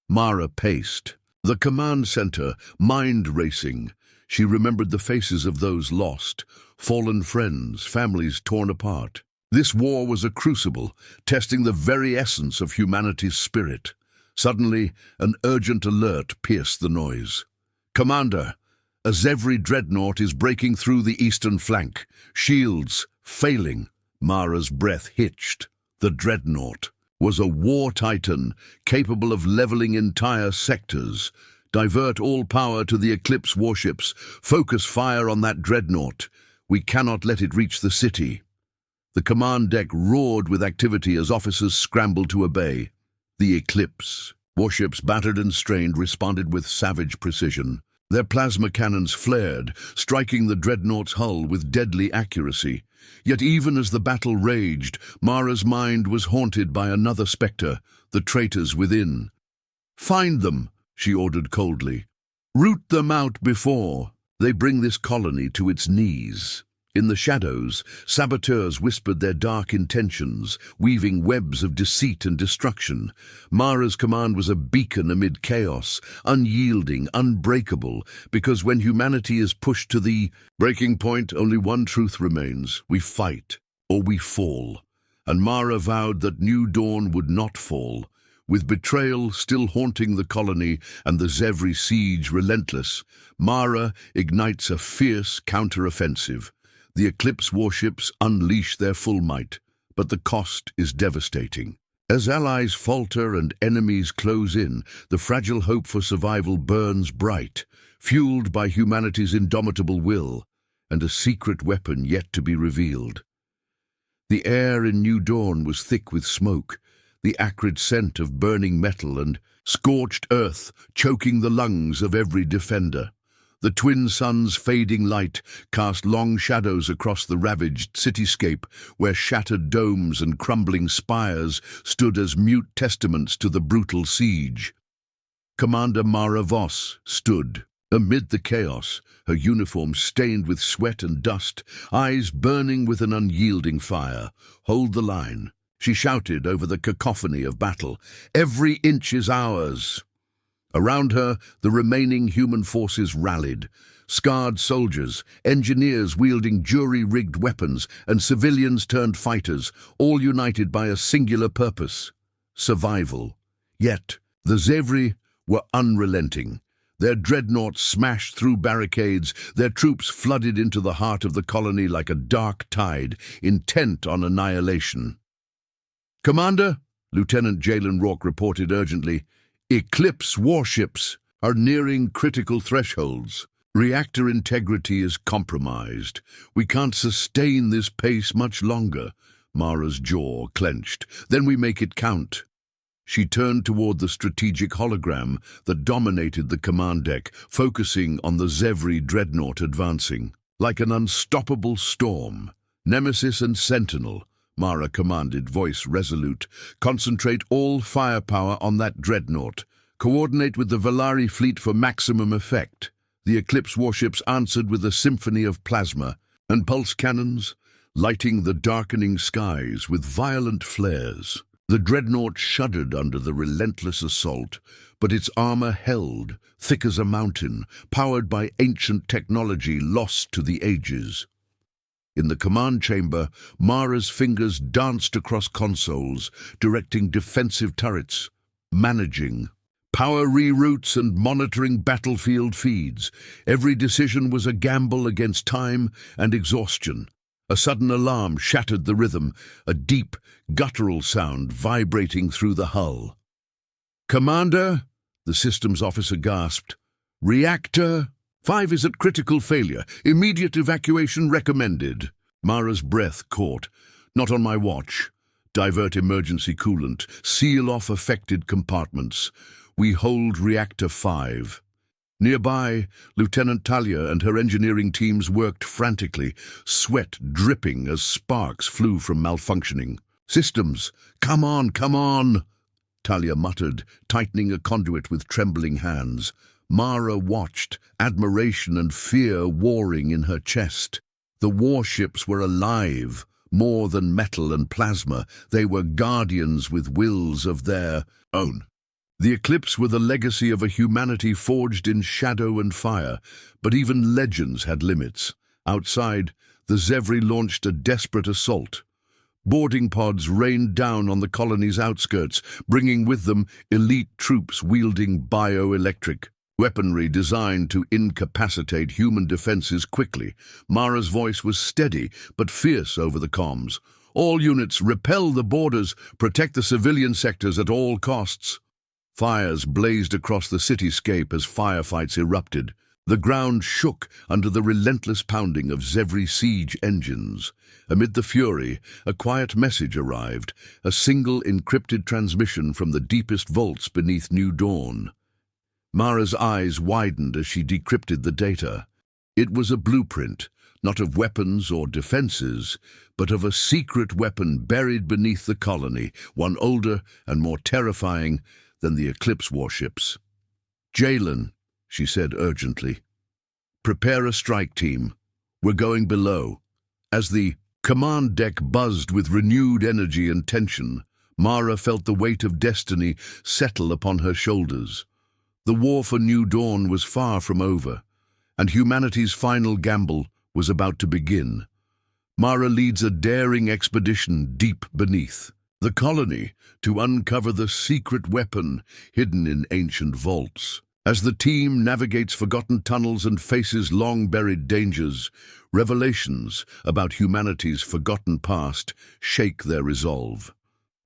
[SPEAKER 1] Mara paced. The command center, mind racing. She remembered the faces of those lost, fallen friends, families torn apart. This war was a crucible, testing the very essence of humanity's spirit. Suddenly, an urgent alert pierced the noise. Commander, a Zevri dreadnought is breaking through the eastern flank. Shields failing. Mara's breath hitched. The dreadnought was a war titan capable of leveling entire sectors. Divert all power to the Eclipse warships. Focus fire on that dreadnought. We cannot let it reach the city. The command deck roared with activity as officers scrambled to obey. The Eclipse warships, battered and strained, responded with savage precision. Their plasma cannons flared, striking the dreadnought's hull with deadly accuracy. Yet even as the battle raged, Mara's mind was haunted by another spectre, the traitors within. Find them, she ordered coldly. Root them out before they bring this colony to its knees. In the shadows, saboteurs whispered their dark intentions, weaving webs of deceit and destruction. Mara's command was a beacon amid chaos, unyielding, unbreakable, because when humanity is pushed to the breaking point, only one truth remains. We fight, or we fall. And Mara vowed that New Dawn would not fall. With betrayal still haunting the colony and the Zevri siege relentless, Mara ignites a fierce counter-offensive. The Eclipse warships unleash their full might, but the cost is devastating. As allies falter and enemies close in, the fragile hope for survival burns bright, fueled by humanity's indomitable will and a secret weapon yet to be revealed. The air in New Dawn was thick with smoke, the acrid scent of burning metal and scorched earth choking the lungs of every defender. The twin suns' fading light cast long shadows across the ravaged cityscape where shattered domes and crumbling spires stood as mute testaments to the brutal siege. Commander Mara Voss stood amid the chaos, her uniform stained with sweat and dust, eyes burning with an unyielding fire. Hold the line. She shouted over the cacophony of battle. "Every inch is ours!" Around her, the remaining human forces rallied. Scarred soldiers, engineers wielding jury-rigged weapons, and civilians turned fighters, all united by a singular purpose: survival. Yet, the Zevri were unrelenting. Their dreadnoughts smashed through barricades, their troops flooded into the heart of the colony like a dark tide, intent on annihilation. "Commander," Lieutenant Jalen Rourke reported urgently, "Eclipse warships are nearing critical thresholds. Reactor integrity is compromised. We can't sustain this pace much longer." Mara's jaw clenched. "Then we make it count." She turned toward the strategic hologram that dominated the command deck, focusing on the Zevri dreadnought advancing. "Like an unstoppable storm. Nemesis and Sentinel," Mara commanded, voice resolute. "Concentrate all firepower on that dreadnought. Coordinate with the Valari fleet for maximum effect." The Eclipse warships answered with a symphony of plasma and pulse cannons, lighting the darkening skies with violent flares. The dreadnought shuddered under the relentless assault, but its armor held, thick as a mountain, powered by ancient technology lost to the ages. In the command chamber, Mara's fingers danced across consoles, directing defensive turrets, managing power reroutes and monitoring battlefield feeds. Every decision was a gamble against time and exhaustion. A sudden alarm shattered the rhythm, a deep, guttural sound vibrating through the hull. "Commander," the systems officer gasped, "Reactor 5 is at critical failure. Immediate evacuation recommended." Mara's breath caught. "Not on my watch. Divert emergency coolant. Seal off affected compartments. We hold Reactor 5. Nearby, Lieutenant Talia and her engineering teams worked frantically, sweat dripping as sparks flew from malfunctioning. "Systems, come on, come on!" Talia muttered, tightening a conduit with trembling hands. Mara watched, admiration and fear warring in her chest. The warships were alive. More than metal and plasma, they were guardians with wills of their own. The Eclipse were the legacy of a humanity forged in shadow and fire, but even legends had limits. Outside, the Zevri launched a desperate assault. Boarding pods rained down on the colony's outskirts, bringing with them elite troops wielding bioelectric weaponry designed to incapacitate human defenses quickly. Mara's voice was steady but fierce over the comms. "All units, repel the borders, protect the civilian sectors at all costs." Fires blazed across the cityscape as firefights erupted. The ground shook under the relentless pounding of Zevri siege engines. Amid the fury, a quiet message arrived, a single encrypted transmission from the deepest vaults beneath New Dawn. Mara's eyes widened as she decrypted the data. It was a blueprint, not of weapons or defenses, but of a secret weapon buried beneath the colony, one older and more terrifying than the Eclipse warships. "Jalen," she said urgently, "prepare a strike team. We're going below." As the command deck buzzed with renewed energy and tension, Mara felt the weight of destiny settle upon her shoulders. The war for New Dawn was far from over, and humanity's final gamble was about to begin. Mara leads a daring expedition deep beneath the colony to uncover the secret weapon hidden in ancient vaults. As the team navigates forgotten tunnels and faces long-buried dangers, revelations about humanity's forgotten past shake their resolve.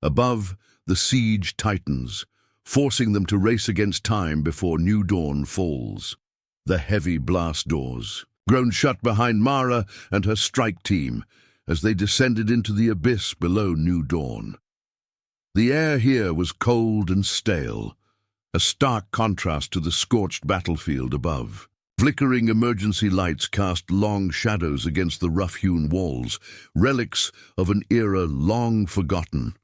[SPEAKER 1] Above, the siege tightens, forcing them to race against time before New Dawn falls. The heavy blast doors groan shut behind Mara and her strike team as they descended into the abyss below New Dawn. The air here was cold and stale, a stark contrast to the scorched battlefield above. Flickering emergency lights cast long shadows against the rough-hewn walls, relics of an era long forgotten.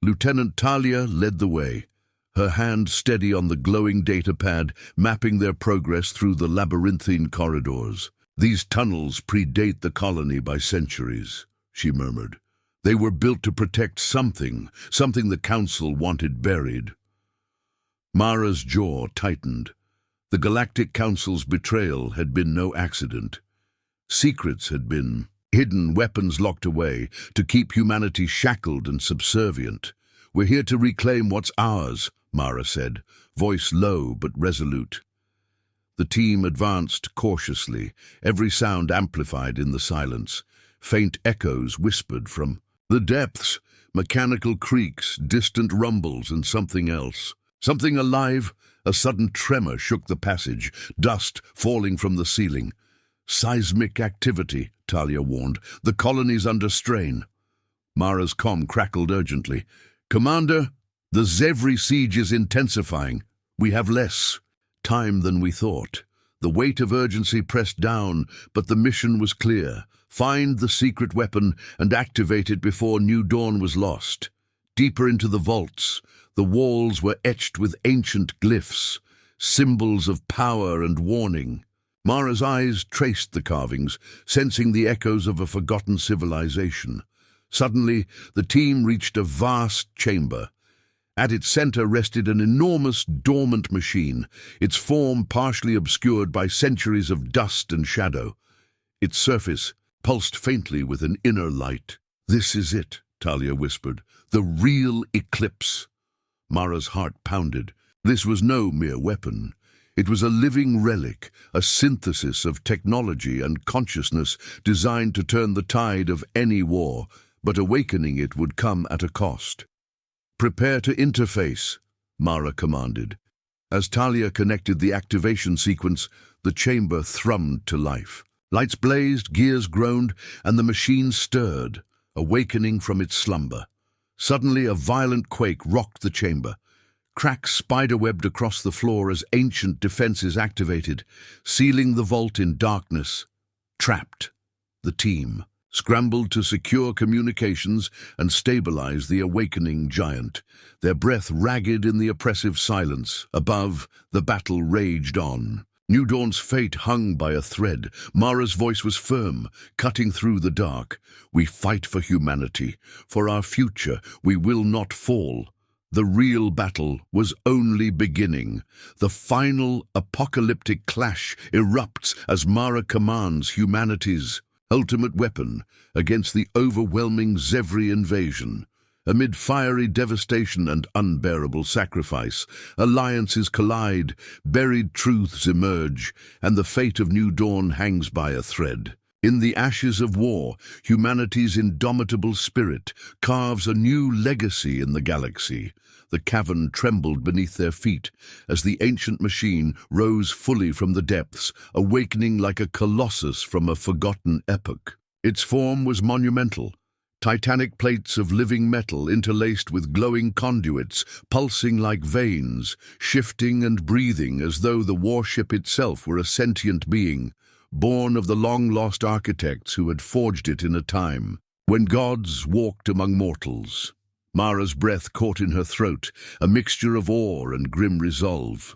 [SPEAKER 1] Lieutenant Talia led the way, her hand steady on the glowing datapad, mapping their progress through the labyrinthine corridors. "These tunnels predate the colony by centuries," she murmured. They were built to protect something the Council wanted buried. Mara's jaw tightened. The Galactic Council's betrayal had been no accident. Secrets had been hidden, weapons locked away, to keep humanity shackled and subservient. "We're here to reclaim what's ours," Mara said, voice low but resolute. The team advanced cautiously, every sound amplified in the silence. Faint echoes whispered from the depths, mechanical creaks, distant rumbles, and something else. Something alive. A sudden tremor shook the passage, dust falling from the ceiling. "Seismic activity," Talia warned. "The colony's under strain." Mara's comm crackled urgently. "Commander, the Zevri siege is intensifying. We have less time than we thought." The weight of urgency pressed down, but the mission was clear. Find the secret weapon and activate it before New Dawn was lost. Deeper into the vaults, the walls were etched with ancient glyphs, symbols of power and warning. Mara's eyes traced the carvings, sensing the echoes of a forgotten civilization. Suddenly, the team reached a vast chamber. At its center rested an enormous, dormant machine, its form partially obscured by centuries of dust and shadow. Its surface pulsed faintly with an inner light. "This is it," Talia whispered. "The real eclipse." Mara's heart pounded. This was no mere weapon. It was a living relic, a synthesis of technology and consciousness designed to turn the tide of any war, but awakening it would come at a cost. "Prepare to interface," Mara commanded. As Talia connected the activation sequence, the chamber thrummed to life. Lights blazed, gears groaned, and the machine stirred, awakening from its slumber. Suddenly, a violent quake rocked the chamber. Cracks spiderwebbed across the floor as ancient defenses activated, sealing the vault in darkness. Trapped, the team scrambled to secure communications and stabilize the awakening giant, their breath ragged in the oppressive silence. Above, the battle raged on. New Dawn's fate hung by a thread. Mara's voice was firm, cutting through the dark. "We fight for humanity. For our future, we will not fall." The real battle was only beginning. The final apocalyptic clash erupts as Mara commands humanity's ultimate weapon against the overwhelming Zevri invasion. Amid fiery devastation and unbearable sacrifice, alliances collide, buried truths emerge, and the fate of New Dawn hangs by a thread. In the ashes of war, humanity's indomitable spirit carves a new legacy in the galaxy. The cavern trembled beneath their feet as the ancient machine rose fully from the depths, awakening like a colossus from a forgotten epoch. Its form was monumental. Titanic plates of living metal interlaced with glowing conduits, pulsing like veins, shifting and breathing as though the warship itself were a sentient being, born of the long-lost architects who had forged it in a time when gods walked among mortals. Mara's breath caught in her throat, a mixture of awe and grim resolve.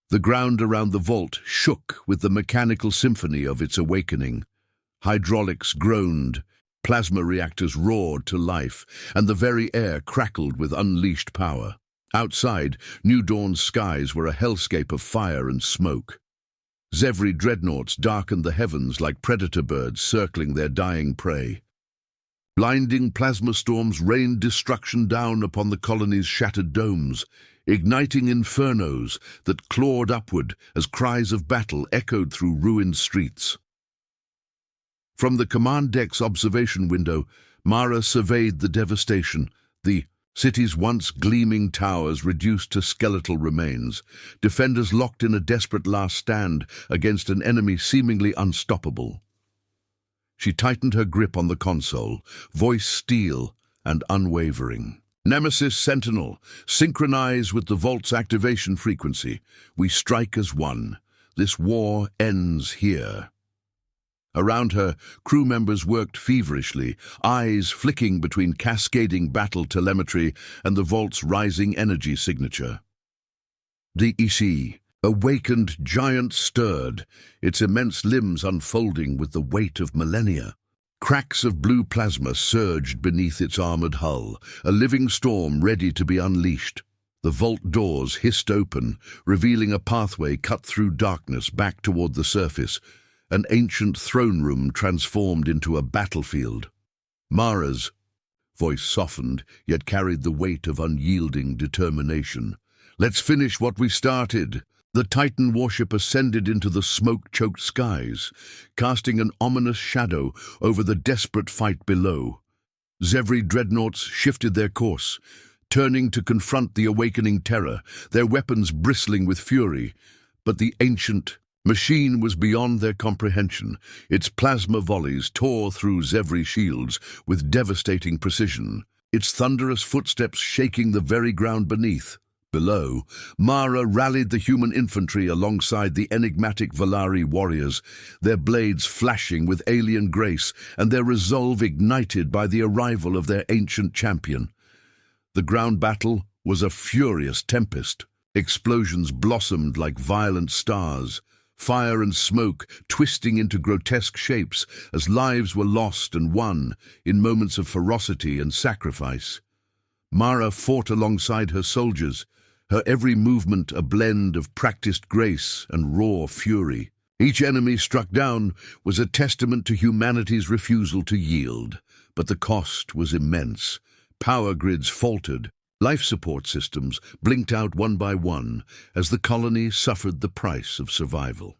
[SPEAKER 1] The ground around the vault shook with the mechanical symphony of its awakening. Hydraulics groaned, plasma reactors roared to life, and the very air crackled with unleashed power. Outside, New Dawn's skies were a hellscape of fire and smoke. Zevri dreadnoughts darkened the heavens like predator birds circling their dying prey. Blinding plasma storms rained destruction down upon the colony's shattered domes, igniting infernos that clawed upward as cries of battle echoed through ruined streets. From the command deck's observation window, Mara surveyed the devastation, the city's once gleaming towers reduced to skeletal remains, defenders locked in a desperate last stand against an enemy seemingly unstoppable. She tightened her grip on the console, voice steel and unwavering. "Nemesis Sentinel, synchronize with the vault's activation frequency. We strike as one. This war ends here." Around her, crew members worked feverishly, eyes flicking between cascading battle telemetry and the vault's rising energy signature. The awakened giant stirred, its immense limbs unfolding with the weight of millennia. Cracks of blue plasma surged beneath its armored hull, a living storm ready to be unleashed. The vault doors hissed open, revealing a pathway cut through darkness back toward the surface, an ancient throne room transformed into a battlefield. Mara's voice softened, yet carried the weight of unyielding determination. "Let's finish what we started." The Titan warship ascended into the smoke-choked skies, casting an ominous shadow over the desperate fight below. Zevri dreadnoughts shifted their course, turning to confront the awakening terror, their weapons bristling with fury. But the ancient machine was beyond their comprehension. Its plasma volleys tore through Zevri shields with devastating precision, its thunderous footsteps shaking the very ground beneath. Below, Mara rallied the human infantry alongside the enigmatic Valari warriors, their blades flashing with alien grace and their resolve ignited by the arrival of their ancient champion. The ground battle was a furious tempest. Explosions blossomed like violent stars, fire and smoke twisting into grotesque shapes as lives were lost and won in moments of ferocity and sacrifice. Mara fought alongside her soldiers, her every movement a blend of practiced grace and raw fury. Each enemy struck down was a testament to humanity's refusal to yield, but the cost was immense. Power grids faltered, life support systems blinked out one by one as the colony suffered the price of survival.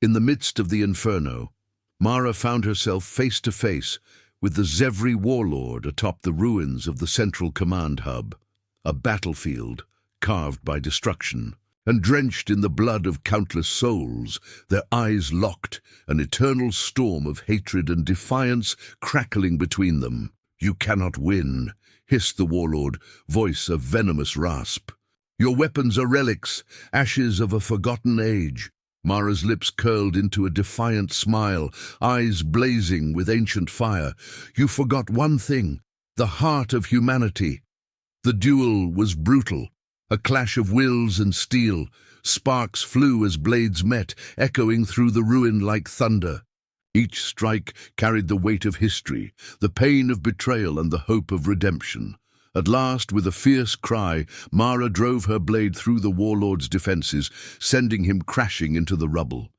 [SPEAKER 1] In the midst of the inferno, Mara found herself face to face with the Zevri warlord atop the ruins of the central command hub. A battlefield carved by destruction, and drenched in the blood of countless souls, their eyes locked, an eternal storm of hatred and defiance crackling between them. "You cannot win," hissed the warlord, voice a venomous rasp. "Your weapons are relics, ashes of a forgotten age." Mara's lips curled into a defiant smile, eyes blazing with ancient fire. "You forgot one thing, the heart of humanity." The duel was brutal, a clash of wills and steel. Sparks flew as blades met, echoing through the ruin like thunder. Each strike carried the weight of history, the pain of betrayal and the hope of redemption. At last, with a fierce cry, Mara drove her blade through the warlord's defenses, sending him crashing into the rubble.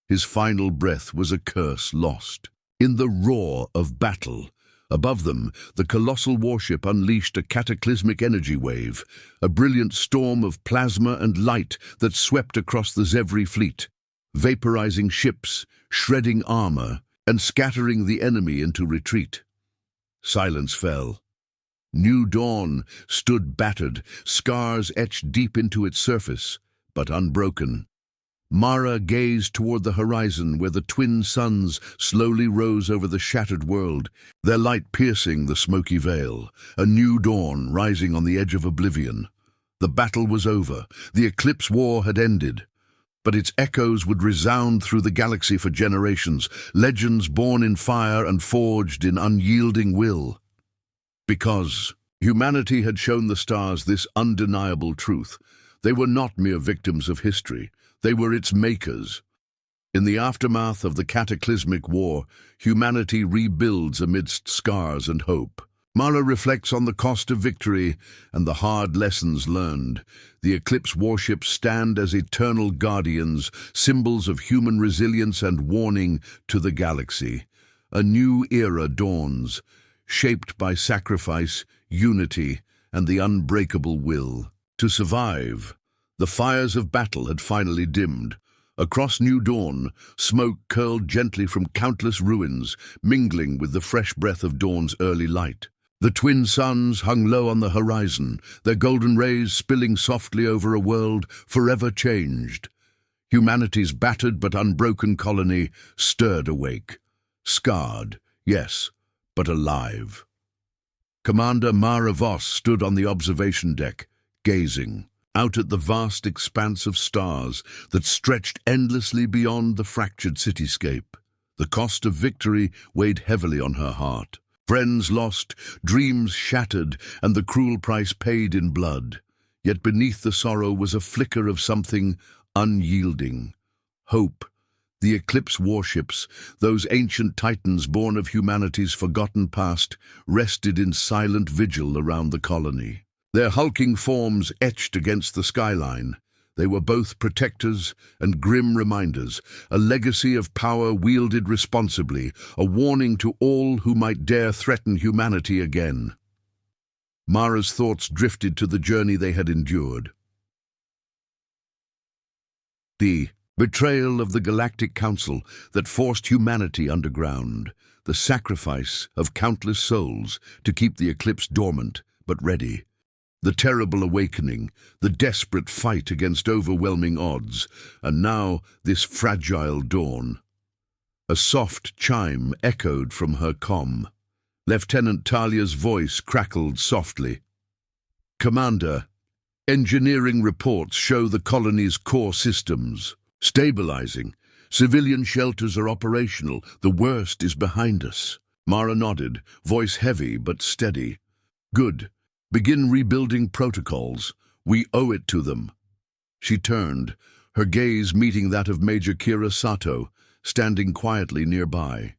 [SPEAKER 1] His final breath was a curse lost. In the roar of battle, above them, the colossal warship unleashed a cataclysmic energy wave, a brilliant storm of plasma and light that swept across the Zevri fleet, vaporizing ships, shredding armor, and scattering the enemy into retreat. Silence fell. New dawn stood battered, scars etched deep into its surface, but unbroken. Mara gazed toward the horizon where the twin suns slowly rose over the shattered world, their light piercing the smoky veil, a new dawn rising on the edge of oblivion. The battle was over, the Eclipse War had ended, but its echoes would resound through the galaxy for generations, legends born in fire and forged in unyielding will. Because humanity had shown the stars this undeniable truth. They were not mere victims of history. They were its makers. In the aftermath of the cataclysmic war, humanity rebuilds amidst scars and hope. Mara reflects on the cost of victory and the hard lessons learned. The Eclipse warships stand as eternal guardians, symbols of human resilience and warning to the galaxy. A new era dawns, shaped by sacrifice, unity, and the unbreakable will to survive. The fires of battle had finally dimmed. Across New Dawn, smoke curled gently from countless ruins, mingling with the fresh breath of dawn's early light. The twin suns hung low on the horizon, their golden rays spilling softly over a world forever changed. Humanity's battered but unbroken colony stirred awake. Scarred, yes, but alive. Commander Mara Voss stood on the observation deck, gazing out at the vast expanse of stars that stretched endlessly beyond the fractured cityscape. The cost of victory weighed heavily on her heart. Friends lost, dreams shattered, and the cruel price paid in blood. Yet beneath the sorrow was a flicker of something unyielding. Hope The Eclipse warships, those ancient titans born of humanity's forgotten past, rested in silent vigil around the colony. Their hulking forms etched against the skyline. They were both protectors and grim reminders, a legacy of power wielded responsibly, a warning to all who might dare threaten humanity again. Mara's thoughts drifted to the journey they had endured. The betrayal of the Galactic Council that forced humanity underground, the sacrifice of countless souls to keep the Eclipse dormant but ready. The terrible awakening, the desperate fight against overwhelming odds, and now this fragile dawn. A soft chime echoed from her comm. Lieutenant Talia's voice crackled softly. "Commander, engineering reports show the colony's core systems stabilizing. Civilian shelters are operational. The worst is behind us." Mara nodded, voice heavy but steady. "Good. Begin rebuilding protocols. We owe it to them." She turned, her gaze meeting that of Major Kira Sato, standing quietly nearby.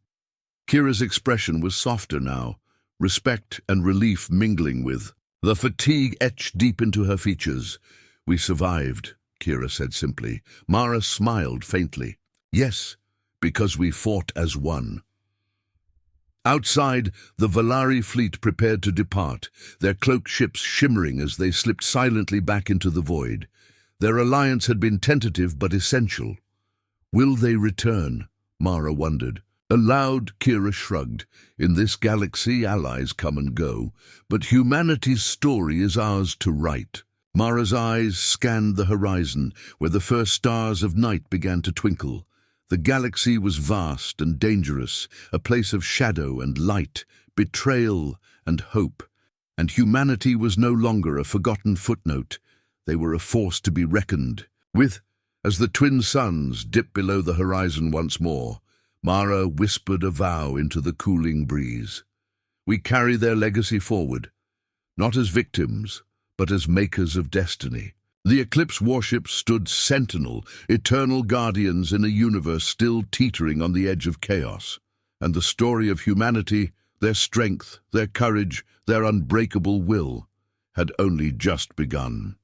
[SPEAKER 1] Kira's expression was softer now, respect and relief mingling with the fatigue etched deep into her features. "We survived," Kira said simply. Mara smiled faintly. "Yes, because we fought as one." Outside, the Valari fleet prepared to depart, their cloaked ships shimmering as they slipped silently back into the void. Their alliance had been tentative but essential. Will they return? Mara wondered. Aloud, Kira shrugged. In this galaxy, allies come and go, but humanity's story is ours to write. Mara's eyes scanned the horizon, where the first stars of night began to twinkle. The galaxy was vast and dangerous, a place of shadow and light, betrayal and hope. And humanity was no longer a forgotten footnote. They were a force to be reckoned with. As the twin suns dipped below the horizon once more, Mara whispered a vow into the cooling breeze. "We carry their legacy forward, not as victims, but as makers of destiny." The Eclipse warships stood sentinel, eternal guardians in a universe still teetering on the edge of chaos. And the story of humanity, their strength, their courage, their unbreakable will, had only just begun.